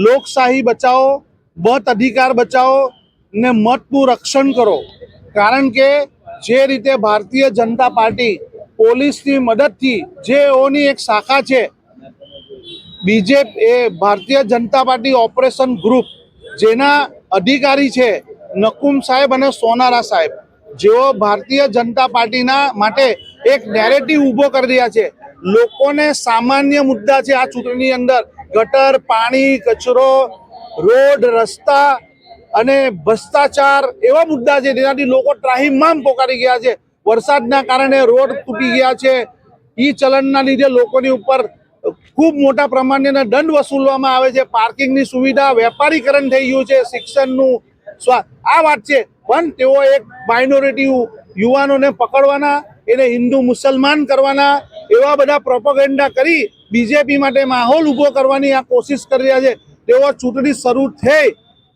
લોકશાહી બચાવો, મત અધિકાર બચાવો ને મતનું રક્ષણ કરો। કારણ કે જે રીતે ભારતીય જનતા પાર્ટી પોલીસની મદદથી જેઓની એક શાખા છે બીજેપી, એ Bharatiya Janata party operation group, જેના અધિકારી છે નકુમ સાહેબ અને સોનારા સાહેબ, જેઓ ભારતીય જનતા પાર્ટીના માટે એક નેરેટિવ ઊભો કરી રહ્યા છે। લોકોને સામાન્ય મુદ્દા છે આ ચૂંટણી અંદર, ગટર, પાણી, કચરો, રોડ, રસ્તા અને ભ્રષ્ટાચાર એવા મુદ્દા છે જેનાથી લોકો ત્રાહિમામ પોકારી ગયા છે। વરસાદના કારણે રોડ તૂટી ગયા છે, ઈ ચલણના લીધે લોકોની ઉપર ખૂબ મોટા પ્રમાણના દંડ વસૂલવામાં આવે છે, પાર્કિંગની સુવિધા, વેપારીકરણ થઈ ગયું છે, શિક્ષણનું આ વાત છે। પણ તેઓ એક માઇનોરિટી યુવાનોને પકડવાના, એને હિન્દુ મુસલમાન કરવાના એવા બધા પ્રોપેગેન્ડા કરી બીજેપી માટે માહોલ ઊભો કરવાની આ કોશિશ કરી રહ્યા છે। તેઓ ચૂંટણી શરૂ થઈ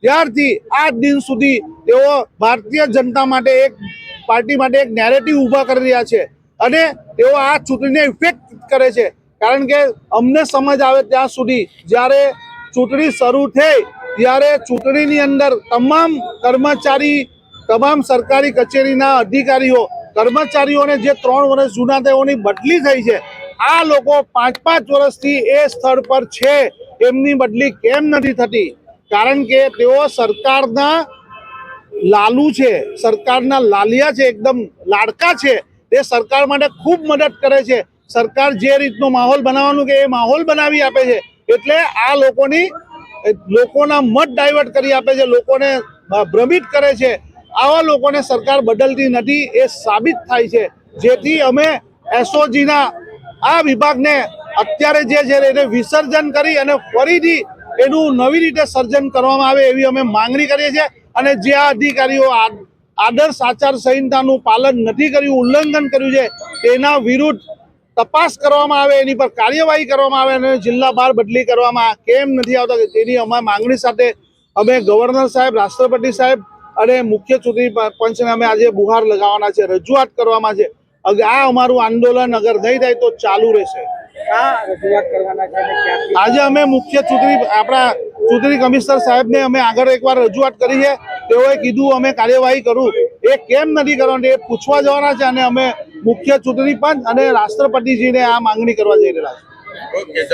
ત્યારથી આજ દિન સુધી તેઓ ભારતીય જનતા માટે એક પાર્ટી માટે એક નેરેટિવ ઊભા કરી રહ્યા છે અને તેઓ આ ચૂંટણીને ઇફેક્ટ કરે છે। કારણ કે અમને સમજ આવે ત્યાં સુધી જ્યારે ચૂંટણી શરૂ થઈ ત્યારે ચૂંટણીની અંદર તમામ કર્મચારી, તમામ સરકારી કચેરીના અધિકારીઓ, કર્મચારીઓને જે 3 વર્ષ જૂના તેઓની બદલી થઈ છે, આ લોકો 5-5 વર્ષથી એ સ્થળ પર છે, એમની બદલી કેમ નથી થતી? કારણ કે તેઓ સરકારના લાલુ છે, સરકારના લાલિયા છે, એકદમ લાડકા છે। તે સરકાર માટે ખૂબ મદદ કરે છે। સરકાર જે રીતનો માહોલ બનાવવાનું કે એ માહોલ બનાવી આપે છે, એટલે આ લોકોના મત ડાયવર્ટ કરી આપે છે, લોકોને ભ્રમિત કરે છે। આવા લોકોને સરકાર બદલતી નથી એ સાબિત થાય છે, જેથી અમે એસઓજીના આ વિભાગને અત્યારે જે છે એને વિસર્જન કરી અને ફરીથી એનું નવી રીતે સર્જન કરવામાં આવે એવી અમે માંગણી કરીએ છીએ। અને જે આ અધિકારીઓ આદર્શ આચાર સંહિતાનું પાલન નથી કર્યું, ઉલ્લંઘન કર્યું છે, તેના વિરુદ્ધ તપાસ કરવામાં આવે, એની પર કાર્યવાહી કરવામાં આવે અને જિલ્લા બહાર બદલી કરવામાં કેમ નથી આવતા તેની અમારી માંગણી સાથે અમે ગવર્નર સાહેબ, રાષ્ટ્રપતિ સાહેબ અને મુખ્ય ચૂંટણી પંચને અમે આજે બુહાર લગાવવાના છે, રજૂઆત કરવામાં છે। આ અમારું આંદોલન અગર નહીં થાય તો ચાલુ રહેશે। આજે અમે મુખ્ય આપણા ચૂંટણી કમિશનર સાહેબને અમે આગળ એકવાર રજૂઆત કરી છે, તેઓએ કીધું અમે કાર્યવાહી કરું, એ કેમ નથી કરવાની એ પૂછવા જવાના છે અને અમે મુખ્ય ચૂંટણી પંચ અને રાષ્ટ્રપતિજીને આ માંગણી કરવા જઈ રહ્યા છીએ।